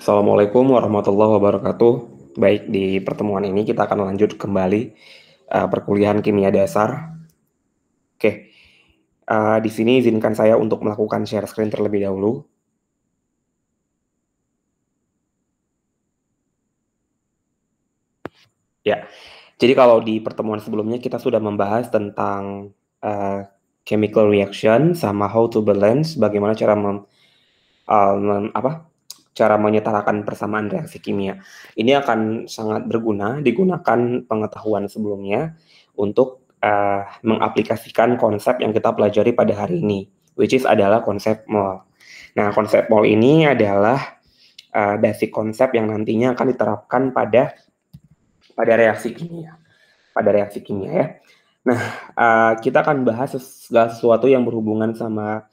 Assalamualaikum warahmatullahi wabarakatuh. Baik, di pertemuan ini kita akan lanjut kembali perkuliahan kimia dasar. Oke, di sini izinkan saya untuk melakukan share screen terlebih dahulu. Ya, jadi kalau di pertemuan sebelumnya kita sudah membahas tentang chemical reaction sama how to balance, bagaimana cara menyetarakan persamaan reaksi kimia. Ini akan sangat berguna digunakan pengetahuan sebelumnya untuk mengaplikasikan konsep yang kita pelajari pada hari ini, which is adalah konsep mol. Nah, konsep mol ini adalah basic konsep yang nantinya akan diterapkan pada reaksi kimia. Ya. Nah, kita akan bahas segala sesuatu yang berhubungan sama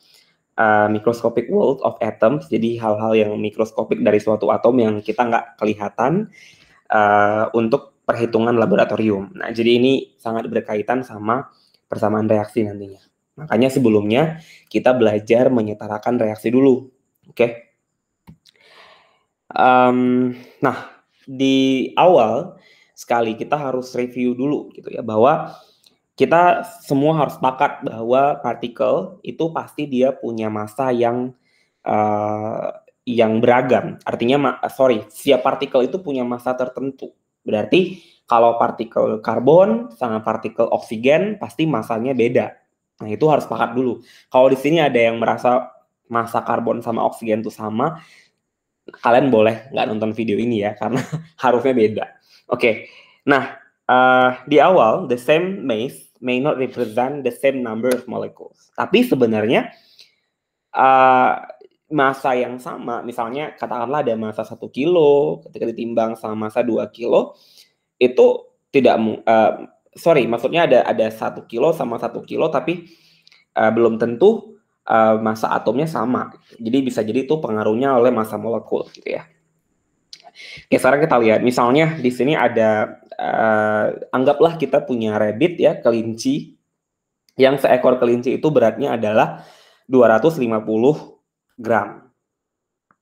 microscopic world of atoms, jadi hal-hal yang mikroskopik dari suatu atom yang kita nggak kelihatan untuk perhitungan laboratorium. Nah, jadi ini sangat berkaitan sama persamaan reaksi nantinya. Makanya sebelumnya kita belajar menyetarakan reaksi dulu, oke? Nah, di awal sekali kita harus review dulu gitu ya, bahwa kita semua harus sepakat bahwa partikel itu pasti dia punya massa yang beragam. Artinya, setiap partikel itu punya massa tertentu. Berarti kalau partikel karbon sama partikel oksigen pasti massanya beda. Nah, itu harus sepakat dulu. Kalau di sini ada yang merasa massa karbon sama oksigen itu sama, kalian boleh nggak nonton video ini ya, karena harusnya beda. Oke. Nah, di awal, the same mass may not represent the same number of molecules. Tapi sebenarnya massa yang sama, misalnya katakanlah ada massa 1 kilo, ketika ditimbang sama massa 2 kilo, itu tidak, maksudnya ada 1 kilo sama 1 kilo, tapi belum tentu massa atomnya sama. Jadi bisa jadi itu pengaruhnya oleh massa molekul gitu ya. Oke, sekarang kita lihat. Misalnya di sini ada, anggaplah kita punya rabbit ya, kelinci. Yang seekor kelinci itu beratnya adalah 250 gram.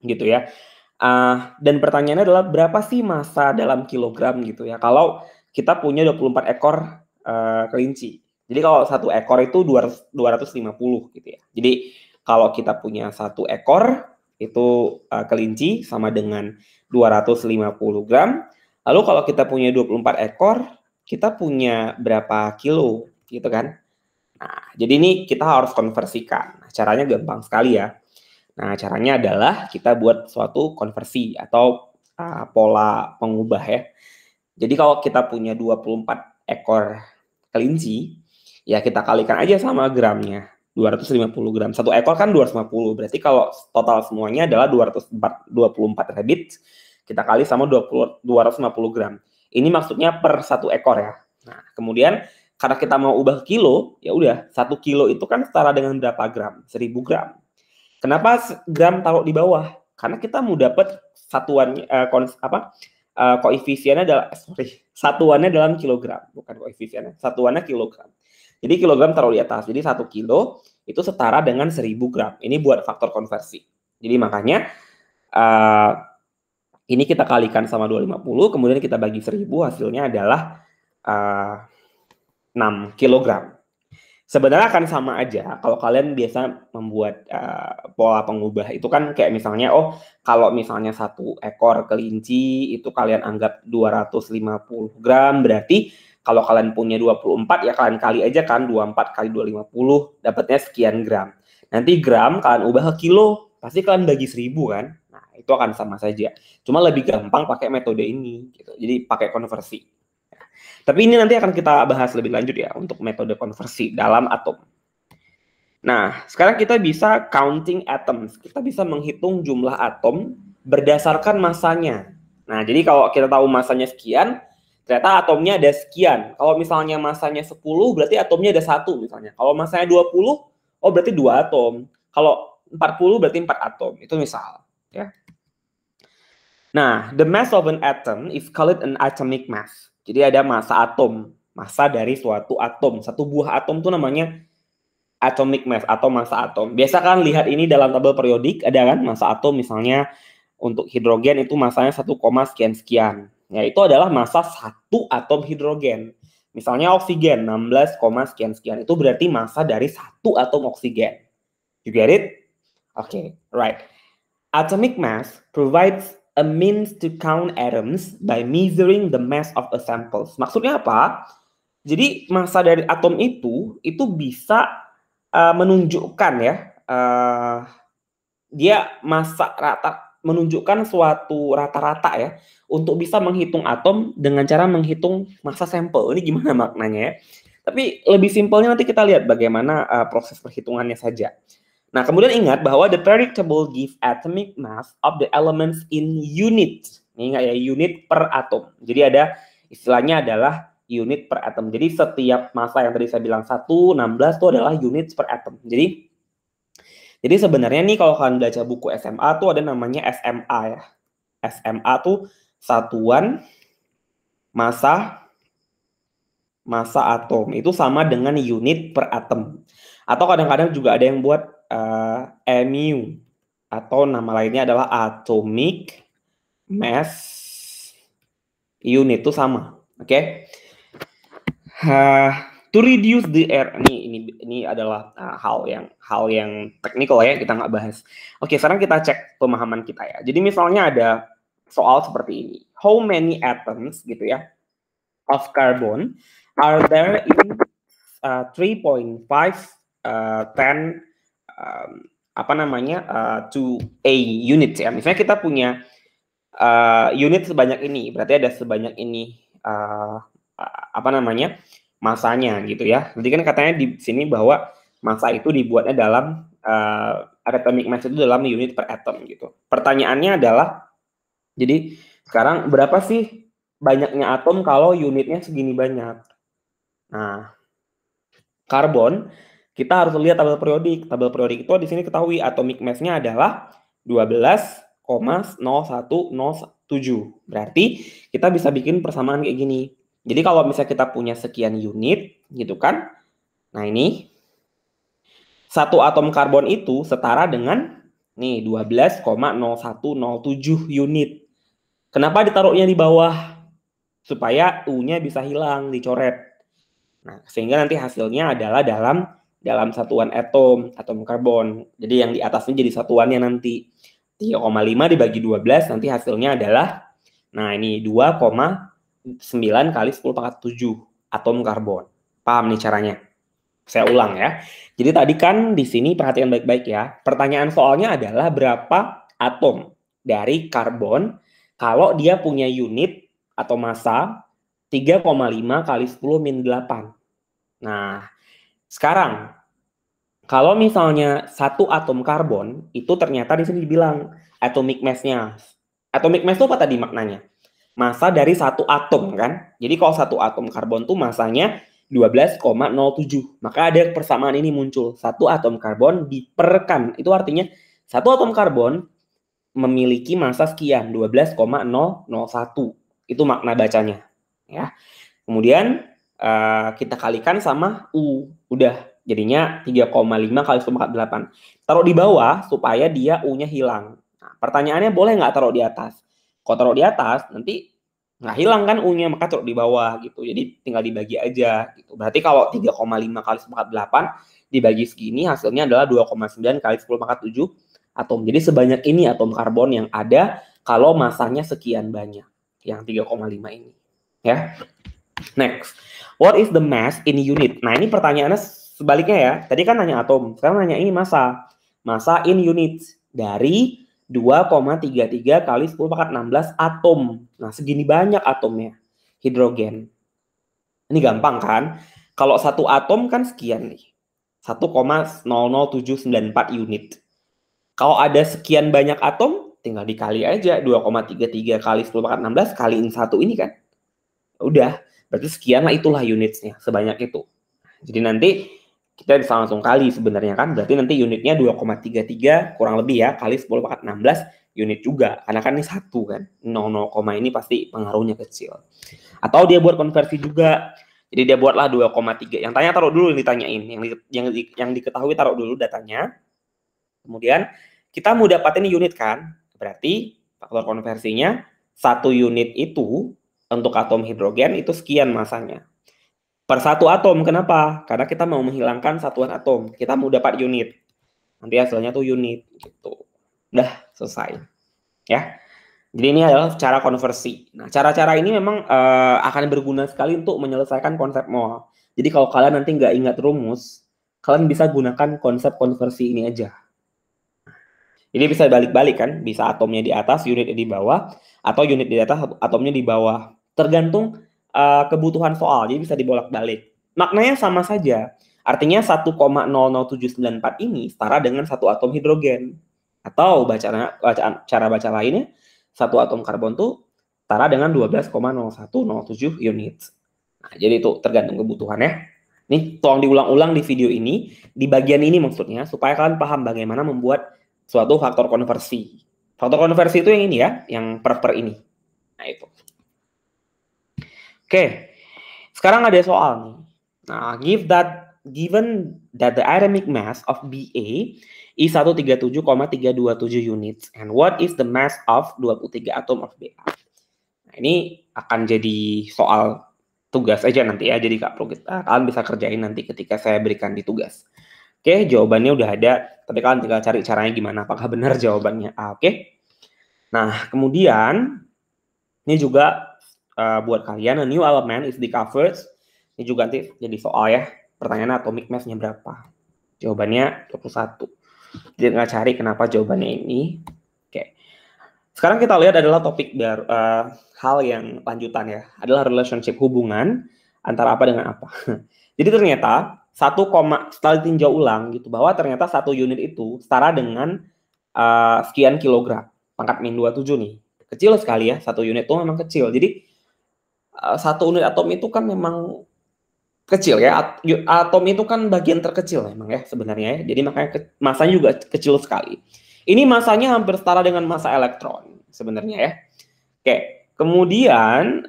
Gitu ya. Dan pertanyaannya adalah berapa sih massa dalam kilogram gitu ya. Kalau kita punya 24 ekor kelinci. Jadi kalau satu ekor itu 250 gitu ya. Jadi kalau kita punya satu ekor itu kelinci sama dengan 250 gram. Lalu kalau kita punya 24 ekor, kita punya berapa kilo gitu kan. Nah, jadi ini kita harus konversikan. Nah, caranya gampang sekali ya. Nah, caranya adalah kita buat suatu konversi atau pola pengubah ya. Jadi kalau kita punya 24 ekor kelinci, ya kita kalikan aja sama gramnya, 250 gram. Satu ekor kan 250, berarti kalau total semuanya adalah 224 rabbit, kita kali sama 250 gram. Ini maksudnya per satu ekor ya. Nah, kemudian karena kita mau ubah kilo, ya udah 1 kilo itu kan setara dengan berapa gram? 1000 gram. Kenapa gram taruh di bawah? Karena kita mau dapat satuannya, koefisiennya adalah, satuannya dalam kilogram, bukan koefisiennya, satuannya kilogram. Jadi kilogram taruh di atas, jadi 1 kilo itu setara dengan 1000 gram. Ini buat faktor konversi. Jadi makanya ini kita kalikan sama 250, kemudian kita bagi 1000, hasilnya adalah 6 kilogram. Sebenarnya akan sama aja kalau kalian biasa membuat pola pengubah itu kan kayak misalnya, kalau misalnya satu ekor kelinci itu kalian anggap 250 gram, berarti kalau kalian punya 24 ya kalian kali aja kan, 24 kali 250 dapatnya sekian gram. Nanti gram kalian ubah ke kilo, pasti kalian bagi 1000 kan. Nah, itu akan sama saja. Cuma lebih gampang pakai metode ini gitu. Jadi pakai konversi. Tapi ini nanti akan kita bahas lebih lanjut ya untuk metode konversi dalam atom. Nah, sekarang kita bisa counting atoms. Kita bisa menghitung jumlah atom berdasarkan massanya. Nah, jadi kalau kita tahu massanya sekian, ternyata atomnya ada sekian. Kalau misalnya massanya 10, berarti atomnya ada 1 misalnya. Kalau massanya 20, berarti 2 atom. Kalau 40 berarti 4 atom. Itu misal, ya. Nah, the mass of an atom is called an atomic mass. Jadi ada massa atom, massa dari suatu atom. Satu buah atom itu namanya atomic mass atau massa atom. Biasa kan lihat ini dalam tabel periodik, ada kan massa atom misalnya untuk hidrogen itu masanya 1, sekian-sekian. Ya, itu adalah massa satu atom hidrogen. Misalnya oksigen 16, sekian-sekian. Itu berarti massa dari satu atom oksigen. You get it? Okay, right. Atomic mass provides a means to count atoms by measuring the mass of a sample. Maksudnya apa? Jadi massa dari atom itu bisa menunjukkan ya, dia massa rata, menunjukkan suatu rata-rata ya, untuk bisa menghitung atom dengan cara menghitung massa sampel. Ini gimana maknanya ya? Tapi lebih simpelnya nanti kita lihat bagaimana proses perhitungannya saja. Nah, kemudian ingat bahwa the periodic table give atomic mass of the elements in unit. Ingat ya, unit per atom. Jadi ada istilahnya adalah unit per atom. Jadi setiap massa yang tadi saya bilang 1, 16 itu adalah unit per atom. Jadi sebenarnya nih kalau kalian baca buku SMA tuh ada namanya SMA ya. SMA tuh satuan massa atom. Itu sama dengan unit per atom. Atau kadang-kadang juga ada yang buat MU atau nama lainnya adalah atomic mass unit, itu sama, oke? To reduce the air, ini adalah hal yang teknikal ya, kita nggak bahas. Oke, sekarang kita cek pemahaman kita ya. Jadi misalnya ada soal seperti ini, how many atoms gitu ya of carbon are there in 3.5 to a unit ya. Misalnya kita punya unit sebanyak ini, berarti ada sebanyak ini masanya gitu ya. Jadi kan katanya di sini bahwa massa itu dibuatnya dalam atomic mass itu dalam unit per atom gitu. Pertanyaannya adalah, jadi sekarang berapa sih banyaknya atom kalau unitnya segini banyak? Nah, karbon, kita harus lihat tabel periodik. Tabel periodik itu di sini ketahui atomic mass-nya adalah 12,0107. Berarti kita bisa bikin persamaan kayak gini. Jadi kalau misalnya kita punya sekian unit gitu kan. Nah, ini satu atom karbon itu setara dengan nih 12,0107 unit. Kenapa ditaruhnya di bawah? Supaya U-nya bisa hilang, dicoret. Nah, sehingga nanti hasilnya adalah dalam satuan atom karbon. Jadi yang di atasnya jadi satuannya nanti 3,5 dibagi 12 nanti hasilnya adalah, nah ini 2,9 kali 10 pangkat 7 atom karbon. Paham nih caranya? Saya ulang ya. Jadi tadi kan di sini perhatikan baik-baik ya. Pertanyaan soalnya adalah berapa atom dari karbon kalau dia punya unit atau massa 3,5 kali 10 min 8. Nah, sekarang kalau misalnya satu atom karbon itu ternyata di sini dibilang atomic mass-nya. Atomic mass itu apa tadi maknanya? Massa dari satu atom kan. Jadi kalau satu atom karbon tuh massanya 12,07. Maka ada persamaan ini muncul. Satu atom karbon diperkan. Itu artinya satu atom karbon memiliki massa sekian, 12,001. Itu makna bacanya. Ya. Kemudian kita kalikan sama U. Udah, jadinya 3,5 kali 10⁴. Taruh di bawah supaya dia U-nya hilang. Nah, pertanyaannya boleh nggak taruh di atas? Kalau taruh di atas, nanti nggak hilang kan U-nya, maka taruh di bawah gitu. Jadi tinggal dibagi aja gitu. Berarti kalau 3,5 kali 10⁴ dibagi segini hasilnya adalah 2,9 kali 10⁴ atom. Jadi sebanyak ini atom karbon yang ada kalau massanya sekian banyak. Yang 3,5 ini. Ya. Next. What is the mass in unit? Nah, ini pertanyaannya sebaliknya ya. Tadi kan nanya atom, sekarang nanya ini massa. Massa in unit dari 2,33 kali 10⁴ atom. Nah, segini banyak atomnya. Hidrogen. Ini gampang kan? Kalau satu atom kan sekian nih. 1,00794 unit. Kalau ada sekian banyak atom, tinggal dikali aja 2,33 kali 10⁴ kaliin 1 ini kan. Udah, berarti sekian lah, itulah unitnya, sebanyak itu. Jadi nanti kita bisa langsung kali sebenarnya kan, berarti nanti unitnya 2,33 kurang lebih ya, kali 10⁴ unit juga. Karena kan ini 1 kan, 0, ini pasti pengaruhnya kecil. Atau dia buat konversi juga, jadi dia buatlah 2,3. Yang tanya taruh dulu, ditanyain. Yang diketahui taruh dulu datanya. Kemudian kita mau dapatin unit kan, berarti Faktor konversinya 1 unit itu untuk atom hidrogen itu sekian masanya. Per 1 atom, kenapa? Karena kita mau menghilangkan satuan atom. Kita mau dapat unit. Nanti hasilnya tuh unit gitu. Udah selesai. Ya. Jadi ini adalah cara konversi. Nah, cara-cara ini memang akan berguna sekali untuk menyelesaikan konsep mol. Jadi kalau kalian nanti nggak ingat rumus, kalian bisa gunakan konsep konversi ini aja. Jadi bisa balik-balik kan, bisa atomnya di atas, unitnya di bawah, atau unit di atas, atomnya di bawah. Tergantung kebutuhan soal, jadi bisa dibolak-balik. Maknanya sama saja. Artinya 1,00794 ini setara dengan satu atom hidrogen. Atau cara baca lainnya, satu atom karbon tuh setara dengan 12,0107 unit. Nah, jadi itu tergantung kebutuhannya. Ini tolong diulang-ulang di video ini, di bagian ini maksudnya, supaya kalian paham bagaimana membuat suatu faktor konversi. Faktor konversi itu yang ini ya, yang per ini. Nah itu. Oke, sekarang ada soal nih. Nah, given that the atomic mass of Ba is 137,327 units, and what is the mass of 23 atom of Ba? Nah, ini akan jadi soal tugas aja nanti ya, jadi kalian bisa kerjain nanti ketika saya berikan di tugas. Oke, jawabannya udah ada, tapi kalian tinggal cari caranya gimana, apakah benar jawabannya A, oke? Nah, kemudian ini juga buat kalian, a new element is discovered. Ini juga nanti jadi soal ya, pertanyaannya atomic mass-nya berapa? Jawabannya 21. Jadi nggak cari kenapa jawabannya ini. Oke. Sekarang kita lihat adalah topik baru, hal yang lanjutan ya, adalah relationship, hubungan antara apa dengan apa. Jadi ternyata setelah ditinjau ulang gitu, bahwa ternyata 1 unit itu setara dengan sekian kilogram, pangkat min 27 nih. Kecil sekali ya, 1 unit itu memang kecil. Jadi 1 unit atom itu kan memang kecil ya, atom itu kan bagian terkecil memang ya sebenarnya ya, jadi makanya masanya juga kecil sekali. Ini masanya hampir setara dengan massa elektron sebenarnya ya. Oke, kemudian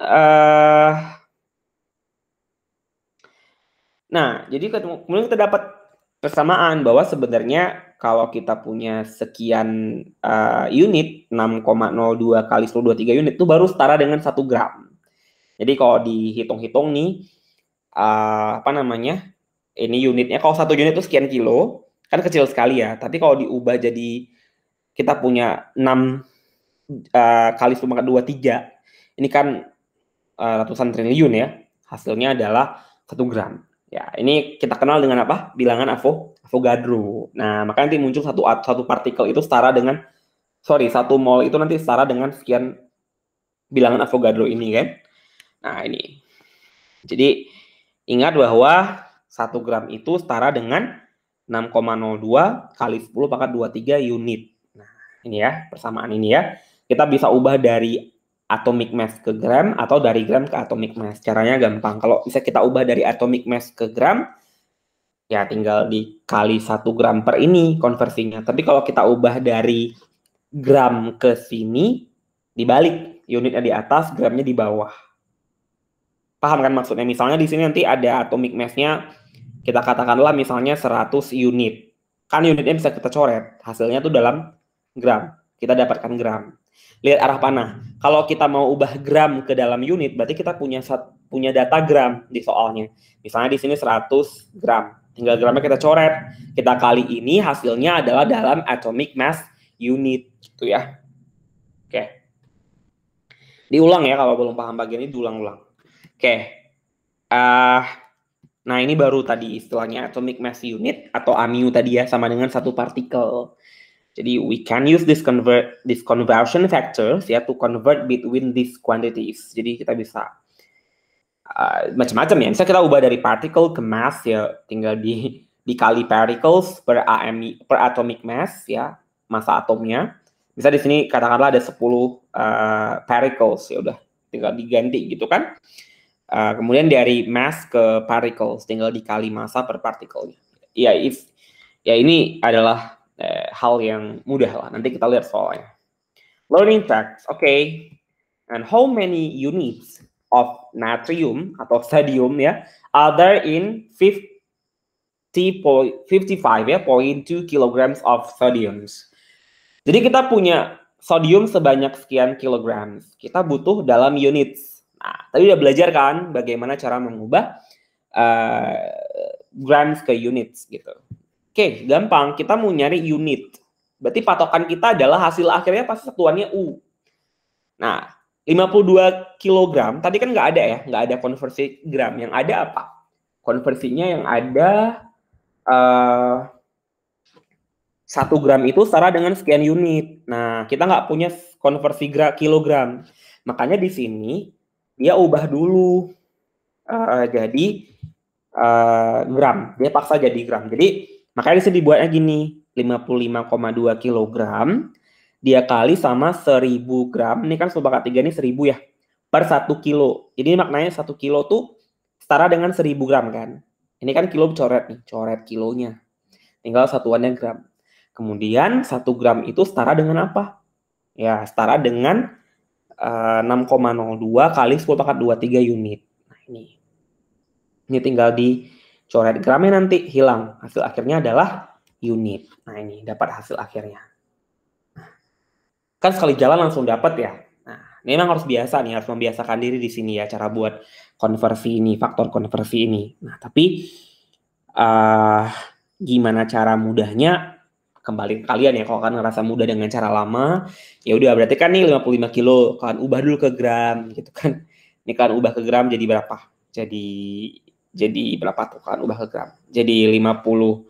nah, jadi kemudian kita dapat persamaan bahwa sebenarnya kalau kita punya sekian unit, 6,02 kali 123 unit itu baru setara dengan 1 gram. Jadi kalau dihitung-hitung nih, ini unitnya, kalau 1 unit itu sekian kilo, kan kecil sekali ya. Tapi kalau diubah jadi, kita punya 6 kali 1/23, ini kan ratusan triliun ya. Hasilnya adalah 1 gram. Ya, ini kita kenal dengan apa? Bilangan Avogadro. Nah, maka nanti muncul satu partikel itu setara dengan, 1 mol itu nanti setara dengan sekian bilangan Avogadro ini kan. Nah, ini. Jadi, ingat bahwa 1 gram itu setara dengan 6,02 kali 10⁻23 unit. Nah, ini ya, persamaan ini ya. Kita bisa ubah dari atomic mass ke gram atau dari gram ke atomic mass. Caranya gampang. Kalau bisa kita ubah dari atomic mass ke gram, ya tinggal dikali 1 gram per ini konversinya. Tapi kalau kita ubah dari gram ke sini, dibalik. Unitnya di atas, gramnya di bawah. Paham kan maksudnya? Misalnya di sini nanti ada atomic mass-nya, kita katakanlah misalnya 100 unit. Kan unitnya bisa kita coret. Hasilnya tuh dalam gram. Kita dapatkan gram. Lihat arah panah. Kalau kita mau ubah gram ke dalam unit, berarti kita punya data gram di soalnya. Misalnya di sini 100 gram. Tinggal gramnya kita coret. Kita kali ini hasilnya adalah dalam atomic mass unit. Gitu ya. Oke. Diulang ya, kalau belum paham bagian ini diulang-ulang. Oke. Nah, ini baru tadi istilahnya atomic mass unit atau AMU tadi ya, sama dengan satu partikel. Jadi we can use this conversion factors ya to convert between these quantities. Jadi kita bisa macam-macam ya. Misalnya kita ubah dari particle ke mass ya, tinggal dikali particles per atomic mass ya, massa atomnya. Bisa di sini katakanlah ada 10 particles ya, udah tinggal diganti gitu kan. Kemudian dari mass ke particles tinggal dikali massa per particle. Ya, ini adalah hal yang mudah lah. Nanti kita lihat soalnya. Learning facts, okay. And how many units of natrium atau sodium ya are there in 55 ya 0.2 kilograms of sodium. Jadi kita punya sodium sebanyak sekian kilogram. Kita butuh dalam units. Nah, tadi udah belajar kan bagaimana cara mengubah grams ke units gitu. Oke, gampang. Kita mau nyari unit. Berarti patokan kita adalah hasil akhirnya pasti satuannya U. Nah, 52 kilogram, tadi kan nggak ada ya, nggak ada konversi gram. Yang ada apa? Konversinya yang ada 1 gram itu setara dengan sekian unit. Nah, kita nggak punya konversi kilogram. Makanya di sini dia ubah dulu jadi gram. Dia paksa jadi gram. Jadi makanya di sini dibuatnya gini, 55,2 kilogram dia kali sama 1000 gram. Ini kan sebakat 3 ini 1000 ya. Per 1 kilo. Jadi maknanya 1 kilo tuh setara dengan 1000 gram kan. Ini kan kilo coret nih, coret kilonya. Tinggal satuannya gram. Kemudian 1 gram itu setara dengan apa? Ya, setara dengan 6,02 kali 10 pangkat 23 unit. Nah, ini tinggal dicoret gramnya nanti hilang. Hasil akhirnya adalah unit. Nah, ini dapat hasil akhirnya. Kan sekali jalan langsung dapat ya. Nah, ini memang harus biasa nih, harus membiasakan diri di sini ya cara buat konversi ini, faktor konversi ini. Nah, tapi gimana cara mudahnya? Kembali ke kalian ya, kalau kalian ngerasa mudah dengan cara lama, ya udah berarti kan nih 55 kilo, kalian ubah dulu ke gram gitu kan. Ini kalian ubah ke gram jadi berapa? Jadi berapa tuh kalian ubah ke gram? Jadi 50,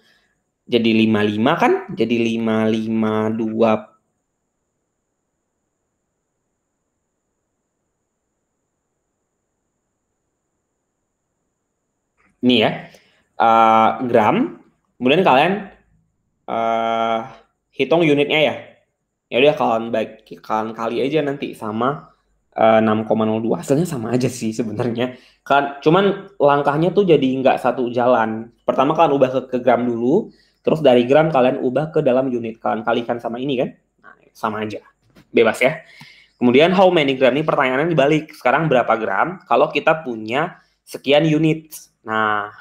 jadi 55 kan? Jadi 552 ini ya, gram, kemudian kalian hitung unitnya ya. Ya udah kalian kali aja nanti sama 6,02. Hasilnya sama aja sih sebenarnya. Kan cuman langkahnya tuh jadi nggak satu jalan. Pertama kalian ubah ke gram dulu, terus dari gram kalian ubah ke dalam unit. Kalian kalikan sama ini kan. Nah, sama aja. Bebas ya. Kemudian how many gram ini pertanyaannya dibalik. Sekarang berapa gram kalau kita punya sekian unit. Nah,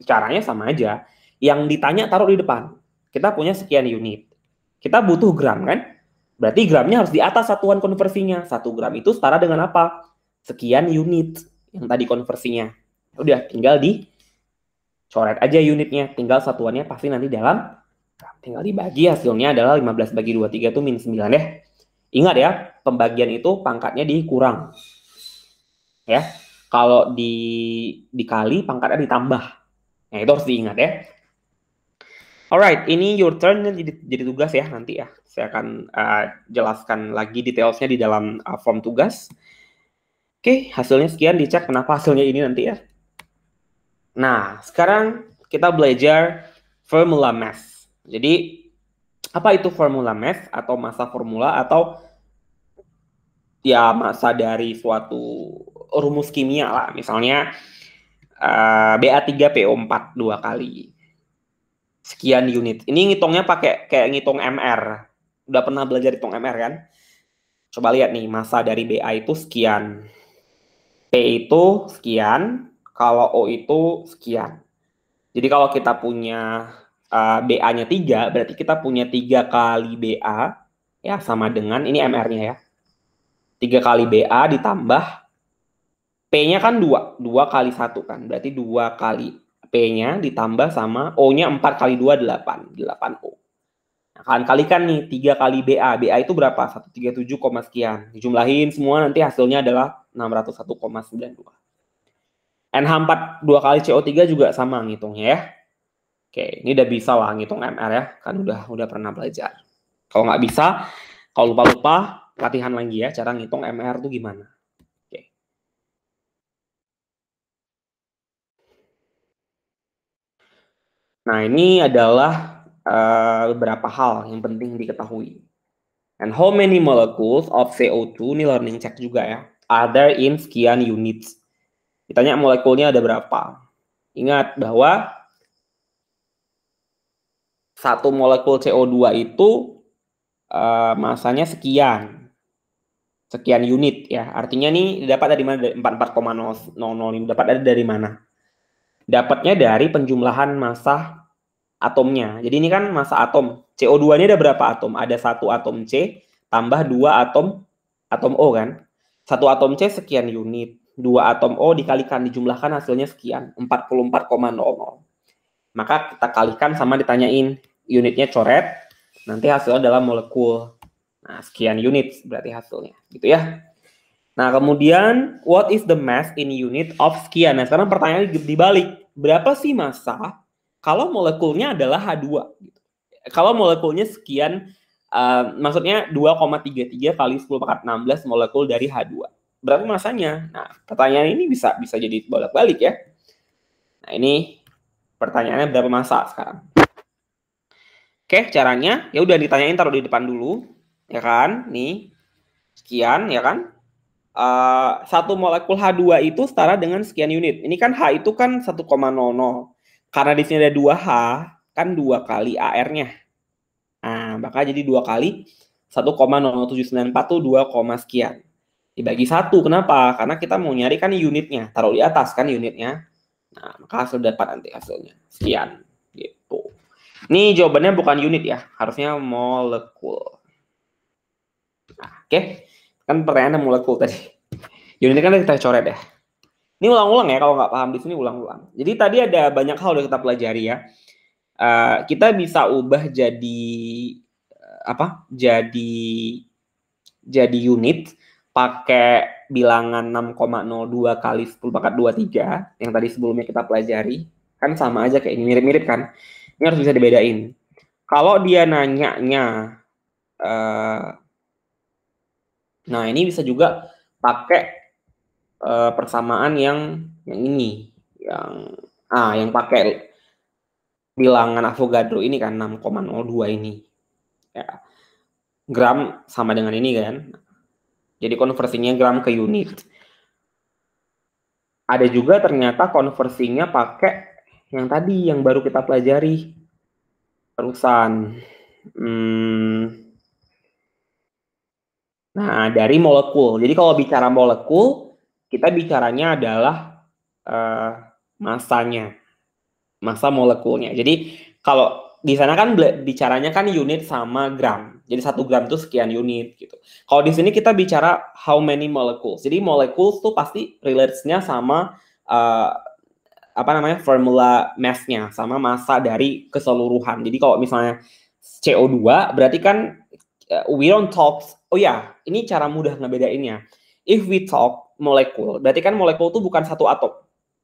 caranya sama aja. Yang ditanya taruh di depan. Kita punya sekian unit. Kita butuh gram kan? Berarti gramnya harus di atas satuan konversinya. 1 gram itu setara dengan apa? Sekian unit yang tadi konversinya. Udah, tinggal dicoret aja unitnya. Tinggal satuannya pasti nanti dalam gram. Tinggal dibagi, hasilnya adalah 15 bagi 23 itu min 9 ya. Ingat ya, pembagian itu pangkatnya dikurang. Ya, kalau dikali pangkatnya ditambah. Nah, itu harus diingat ya. Alright, ini your turn jadi tugas ya nanti ya. Saya akan jelaskan lagi detailsnya di dalam form tugas. Oke, hasilnya sekian, dicek kenapa hasilnya ini nanti ya. Nah, sekarang kita belajar formula mass. Jadi, apa itu formula mass atau massa formula atau ya massa dari suatu rumus kimia lah. Misalnya Ba3PO4 2 kali sekian unit. Ini ngitungnya pakai kayak ngitung MR. Udah pernah belajar hitung MR kan? Coba lihat nih, massa dari Ba itu sekian. P itu sekian, kalau O itu sekian. Jadi kalau kita punya Ba-nya 3, berarti kita punya 3 kali Ba, ya sama dengan, ini MR-nya ya. 3 kali Ba ditambah, P-nya kan 2, 2 kali 1 kan, berarti 2 kali P-nya ditambah sama O-nya 4 kali 2, 8, 8O. Nah, kalian kalikan nih 3 kali BA. BA itu berapa? 137, sekian. Dijumlahin semua nanti hasilnya adalah 601,92. NH4 2 kali CO3 juga sama ngitungnya ya. Oke, ini udah bisa lah ngitung MR ya. Kan udah pernah belajar. Kalau nggak bisa, kalau lupa-lupa, latihan lagi ya. Cara ngitung MR itu gimana. Oke. Nah, ini adalah beberapa hal yang penting diketahui. And how many molecules of CO2, ini learning check juga ya, are there in sekian units. Ditanya molekulnya ada berapa. Ingat bahwa satu molekul CO2 itu masanya sekian unit ya. Artinya nih dapat dari mana? 44,00 ini dapat dari mana? Dapatnya dari penjumlahan massa atomnya. Jadi ini kan massa atom. CO2 ini ada berapa atom? Ada 1 atom C tambah 2 atom O kan. 1 atom C sekian unit, 2 atom O dikalikan, dijumlahkan hasilnya sekian, 44,00. Maka kita kalikan sama ditanyain, unitnya coret, nanti hasilnya adalah molekul. Nah, sekian unit berarti hasilnya, gitu ya. Nah, kemudian, what is the mass in unit of sekian? Nah, sekarang pertanyaannya dibalik. Berapa sih massa kalau molekulnya adalah H2? Kalau molekulnya sekian, maksudnya 2,33 kali 10 pangkat 16 molekul dari H2. Berapa massanya? Nah, pertanyaan ini bisa jadi bolak-balik ya. Nah, ini pertanyaannya berapa massa sekarang. Oke, caranya ya udah ditanyain taruh di depan dulu, ya kan? Nih, sekian, ya kan? Satu molekul H2 itu setara dengan sekian unit. Ini kan H itu kan 1,00. Karena di sini ada 2H, kan 2 kali AR-nya. Nah, maka jadi 2 kali 1,00794 tuh 2, sekian. Dibagi 1, kenapa? Karena kita mau nyari kan unitnya. Taruh di atas kan unitnya. Nah, maka hasil dapat nanti hasilnya. Sekian. Gitu. Ini jawabannya bukan unit ya. Harusnya molekul. Nah, oke. Kan pertanyaannya molekul tadi. Unitnya kan kita coret ya. Ini ulang-ulang ya, kalau nggak paham di sini ulang-ulang. Jadi tadi ada banyak hal yang kita pelajari ya. Kita bisa ubah jadi jadi unit pakai bilangan 6,02 kali 10 pangkat 23 yang tadi sebelumnya kita pelajari. Kan sama aja kayak ini, mirip-mirip kan. Ini harus bisa dibedain. Kalau dia nanyanya, nah ini bisa juga pakai persamaan yang ini, yang pakai bilangan Avogadro ini kan 6,02 ini. Ya. Gram sama dengan ini kan. Jadi konversinya gram ke unit. Ada juga ternyata konversinya pakai yang tadi yang baru kita pelajari. Terusan. Nah, dari molekul. Jadi kalau bicara molekul, kita bicaranya adalah masanya. Massa molekulnya. Jadi kalau di sana kan bicaranya kan unit sama gram. Jadi 1 gram itu sekian unit gitu. Kalau di sini kita bicara how many molecules. Jadi molecules tuh pasti relates-nya sama formula mass-nya, sama massa dari keseluruhan. Jadi kalau misalnya CO2 berarti kan we don't talk. Oh ya, ini cara mudah ngebedainnya. If we talk molekul, berarti kan molekul itu bukan satu atom.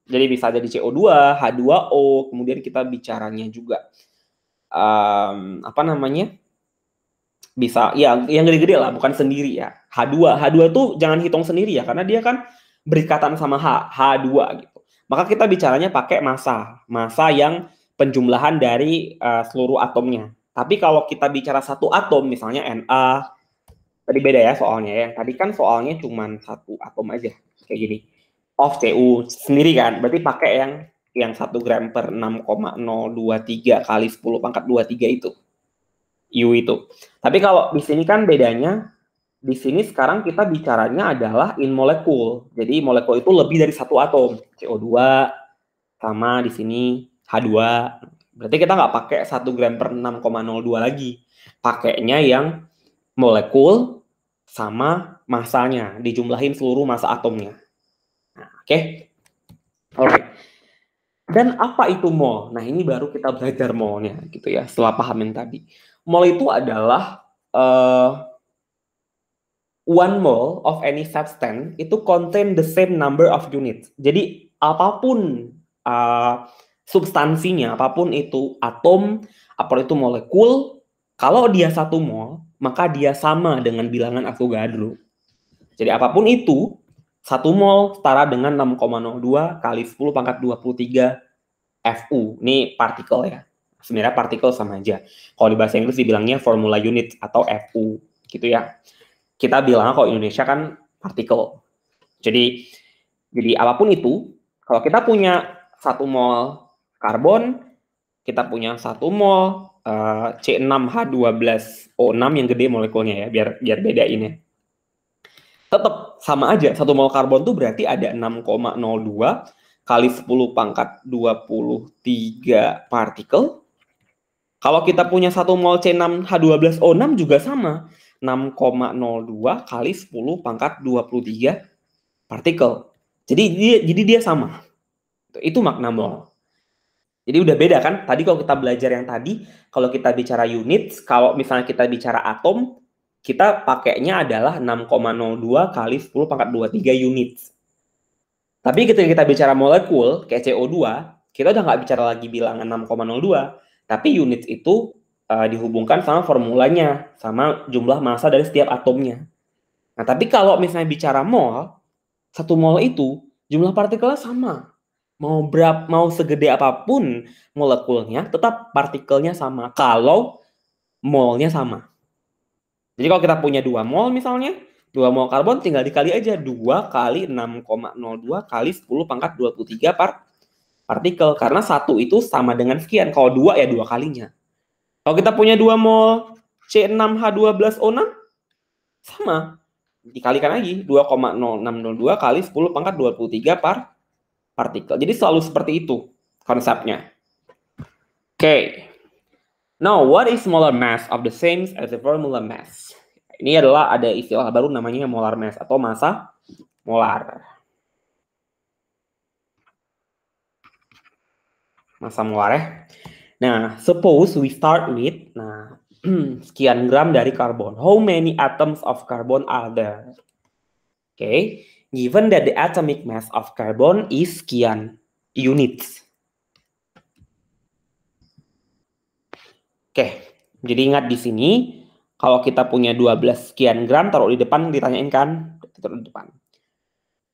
Jadi bisa jadi CO2, H2O, kemudian kita bicaranya juga bisa ya yang gede-gede lah, bukan sendiri ya. H2 tuh jangan hitung sendiri ya, karena dia kan berikatan sama H2 gitu. Maka kita bicaranya pakai massa yang penjumlahan dari seluruh atomnya. Tapi kalau kita bicara satu atom, misalnya Na, tadi beda ya soalnya ya. Tadi kan soalnya cuma satu atom aja, kayak gini. Of Cu sendiri kan, berarti pakai yang 1 gram per 6,023 kali 10 pangkat 23 itu. U itu. Tapi kalau di sini kan bedanya, di sini sekarang kita bicaranya adalah in molekul. Jadi molekul itu lebih dari satu atom. CO2 sama di sini H2. Berarti kita nggak pakai 1 gram per 6,02 lagi. Pakainya yang molekul sama massanya, dijumlahin seluruh massa atomnya. Nah, oke. Alright. Dan apa itu mol? Nah, ini baru kita belajar molnya gitu ya, setelah pahamin tadi. Mol itu adalah one mole of any substance itu contain the same number of units. Jadi apapun substansinya, apapun itu atom, apapun itu molekul, kalau dia 1 mol, maka dia sama dengan bilangan Avogadro. Jadi apapun itu, 1 mol setara dengan 6,02 kali 10 pangkat 23 FU. Ini partikel ya. Sebenarnya partikel sama aja. Kalau di bahasa Inggris dibilangnya formula unit atau FU gitu ya. Kita bilang kalau Indonesia kan partikel. Jadi apapun itu, kalau kita punya 1 mol karbon, kita punya 1 mol C6H12O6 yang gede molekulnya ya, biar bedain ya. Tetap sama aja, 1 mol karbon tuh berarti ada 6,02 kali 10 pangkat 23 partikel. Kalau kita punya 1 mol C6H12O6 juga sama. 6,02 kali 10 pangkat 23 partikel. Jadi dia sama. Itu makna mol. Jadi udah beda kan? Tadi kalau kita belajar yang tadi, kalau kita bicara units, kalau misalnya kita bicara atom, kita pakainya adalah 6,02 kali 10 pangkat 23 units. Tapi ketika kita bicara molekul, kayak CO2, kita udah nggak bicara lagi bilangan 6,02, tapi units itu dihubungkan sama formulanya, sama jumlah massa dari setiap atomnya. Nah, tapi kalau misalnya bicara mol, satu mol itu jumlah partikelnya sama. Mau segede apapun molekulnya, tetap partikelnya sama kalau molnya sama. Jadi kalau kita punya 2 mol misalnya, 2 mol karbon tinggal dikali aja 2 kali 6,02 kali 10 pangkat 23 partikel. Karena satu itu sama dengan sekian. Kalau 2 ya 2 kalinya. Kalau kita punya 2 mol C6H12O6, sama. Dikalikan lagi 2,0602 kali 10 pangkat 23 partikel. Jadi selalu seperti itu konsepnya. Oke. Now, what is molar mass of the same as the formula mass? Ini adalah ada istilah baru namanya molar mass atau massa molar. Massa molar ya. Nah, suppose we start with sekian gram dari karbon. How many atoms of carbon are there? Okay. Given that the atomic mass of carbon is sekian units. Oke, jadi ingat di sini kalau kita punya 12 sekian gram taruh di depan, ditanyain kan, taruh di depan.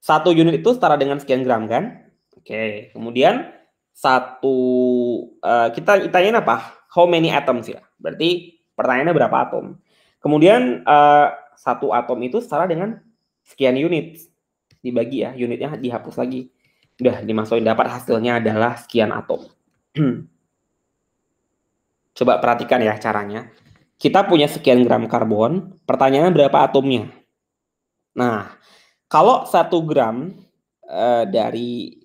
1 unit itu setara dengan sekian gram kan? Oke, kemudian kita tanyain apa? How many atoms ya? Berarti pertanyaannya berapa atom? Kemudian 1 atom itu setara dengan sekian unit. Dibagi ya, unitnya dihapus lagi. Udah dimasukin, dapat hasilnya adalah sekian atom. Coba perhatikan ya caranya. Kita punya sekian gram karbon, pertanyaannya berapa atomnya? Nah, kalau 1 gram dari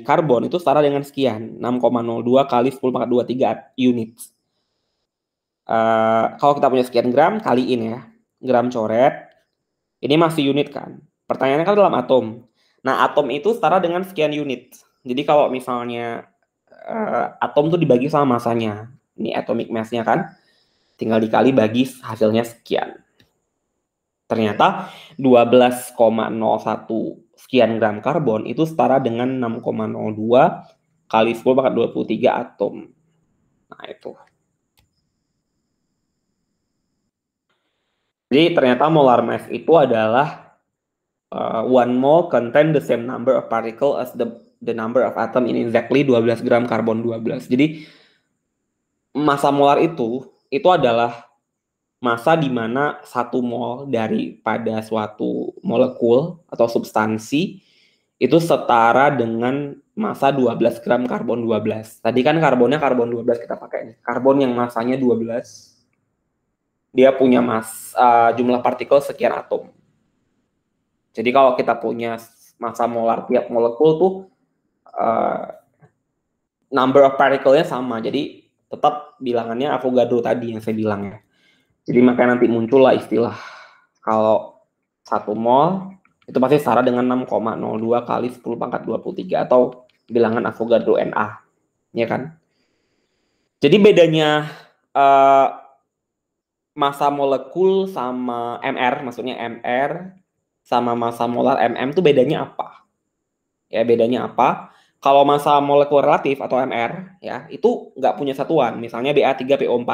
karbon itu setara dengan sekian, 6,02 kali 10 pangkat 23 unit. Kalau kita punya sekian gram, kaliin ya. Gram coret, ini masih unit kan? Pertanyaannya kan dalam atom. Nah, atom itu setara dengan sekian unit. Jadi kalau misalnya atom tuh dibagi sama masanya. Ini atomic mass-nya kan, tinggal dikali bagi hasilnya sekian. Ternyata 12,01 sekian gram karbon itu setara dengan 6,02 kali 10 pangkat 23 atom. Nah itu. Jadi ternyata molar mass itu adalah 1 mole contain the same number of particle as the number of atom in exactly 12 gram karbon 12. Jadi massa molar itu adalah massa di mana 1 mol daripada suatu molekul atau substansi itu setara dengan massa 12 gram karbon 12. Tadi kan karbonnya karbon 12 kita pakai. Karbon yang massanya 12. Dia punya jumlah partikel sekian atom. Jadi kalau kita punya massa molar tiap molekul tuh number of partikelnya sama. Jadi tetap bilangannya Avogadro tadi yang saya bilang ya. Jadi makanya nanti muncullah istilah kalau 1 mol itu pasti setara dengan 6,02 kali 10 pangkat 23 atau bilangan Avogadro Na. Ya kan? Jadi bedanya massa molekul sama MR, maksudnya MR sama massa molar MM itu bedanya apa? Ya, bedanya apa? Kalau massa molekul relatif atau MR ya, itu nggak punya satuan. Misalnya Ba3PO4.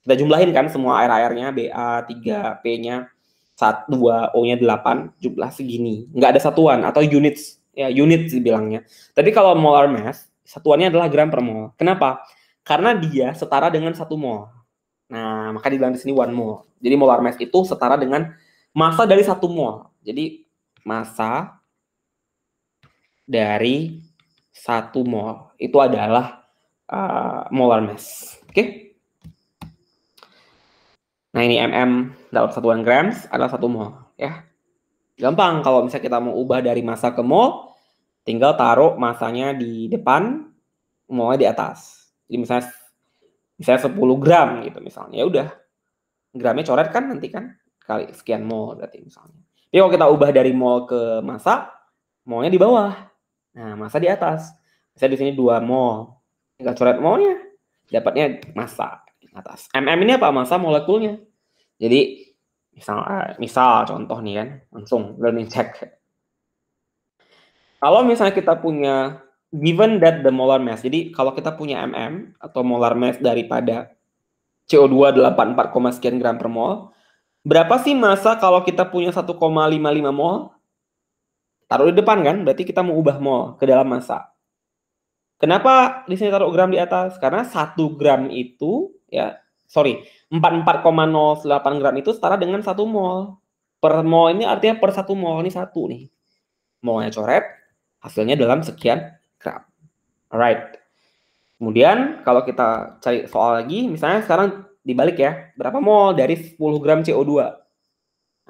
Kita jumlahin kan semua air-airnya, Ba3P-nya 1, 2, O-nya 8, jumlah segini. Nggak ada satuan atau units, ya unit dibilangnya. Tapi kalau molar mass, satuannya adalah gram per mol. Kenapa? Karena dia setara dengan 1 mol. Nah, maka dibilang di sini 1 mol. Jadi molar mass itu setara dengan massa dari 1 mol. Jadi massa dari 1 mol itu adalah molar mass. Oke? Nah, ini mm dalam satuan grams adalah 1 mol ya. Gampang kalau misalnya kita mau ubah dari massa ke mol, tinggal taruh massanya di depan, molnya di atas. Jadi misalnya 10 gram gitu misalnya. Ya udah. gramnya coret kan nanti kan kali sekian mol berarti misalnya. Tapi kalau kita ubah dari mol ke massa, molnya di bawah. Nah, massa di atas. Misalnya di sini 2 mol. Tinggal coret molnya, dapatnya massa di atas. MM ini apa? Massa molekulnya. Jadi misal contoh nih kan, langsung learning check. Kalau misalnya kita punya given that the molar mass, jadi kalau kita punya mm atau molar mass daripada CO2 84, sekian gram per mol, berapa sih massa kalau kita punya 1,55 mol? Taruh di depan kan, berarti kita mau ubah mol ke dalam massa. Kenapa di sini taruh gram di atas? Karena 1 gram itu, 44,08 gram itu setara dengan 1 mol. Per mol ini artinya per 1 mol, ini 1 nih. Molnya coret, hasilnya dalam sekian gram. Alright. Kemudian kalau kita cari soal lagi, misalnya sekarang dibalik ya, berapa mol dari 10 gram CO2?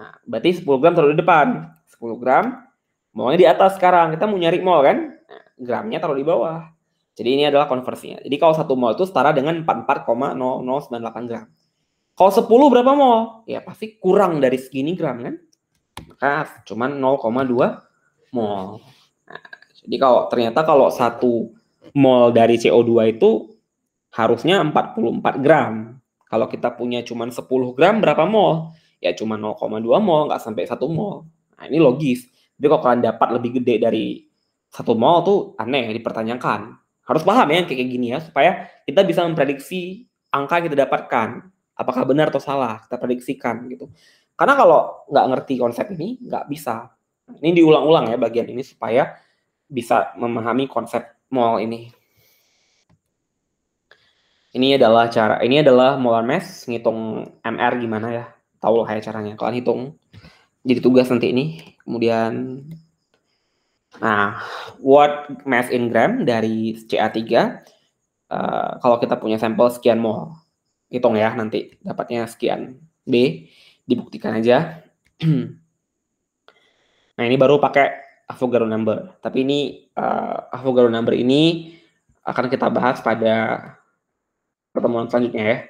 Nah, berarti 10 gram taruh di depan. 10 gram, molnya di atas sekarang. Kita mau nyari mol kan? Nah, gramnya taruh di bawah. Jadi ini adalah konversinya. Jadi kalau 1 mol itu setara dengan 44,0098 gram. Kalau 10 berapa mol? Ya pasti kurang dari segini gram kan? Maka cuma 0,2 mol. Nah, jadi ternyata kalau 1 mol dari CO2 itu harusnya 44 gram. Kalau kita punya cuma 10 gram berapa mol? Ya cuma 0,2 mol, nggak sampai 1 mol. Nah ini logis. Jadi kalau kalian dapat lebih gede dari 1 mol tuh aneh, dipertanyakan. Harus paham ya kayak gini ya, supaya kita bisa memprediksi angka yang kita dapatkan. Apakah benar atau salah, kita prediksikan gitu. Karena kalau nggak ngerti konsep ini, nggak bisa. Ini diulang-ulang ya bagian ini supaya bisa memahami konsep mol ini. Ini adalah molar mass, ngitung MR gimana ya. Tahu lah ya caranya. Kalian hitung. Jadi tugas nanti ini. Kemudian what mass in gram dari CA3 kalau kita punya sampel sekian mol. Hitung ya nanti dapatnya sekian B. Dibuktikan aja. Nah, ini baru pakai Avogadro number. Tapi ini Avogadro number ini akan kita bahas pada pertemuan selanjutnya ya.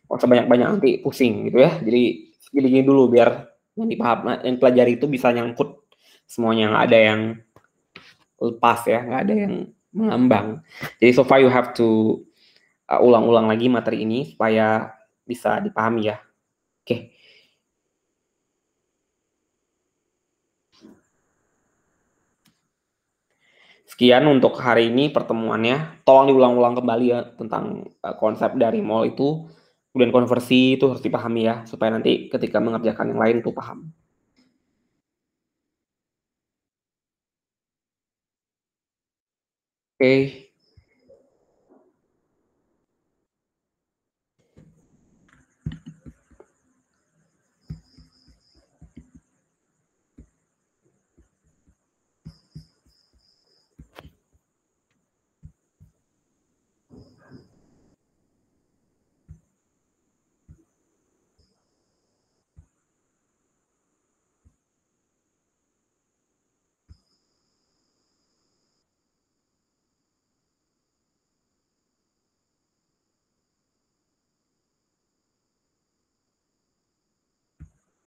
Nggak usah banyak-banyak nanti pusing gitu ya. Jadi gini dulu biar yang dipaham, yang pelajari itu bisa nyangkut semuanya, nggak ada yang lepas ya, nggak ada yang mengambang. Jadi so far you have to ulang-ulang lagi materi ini supaya bisa dipahami ya. Oke. Sekian untuk hari ini pertemuannya. Tolong diulang-ulang kembali ya tentang konsep dari mol itu. Kemudian konversi itu harus dipahami ya, supaya nanti ketika mengerjakan yang lain itu paham. Oke.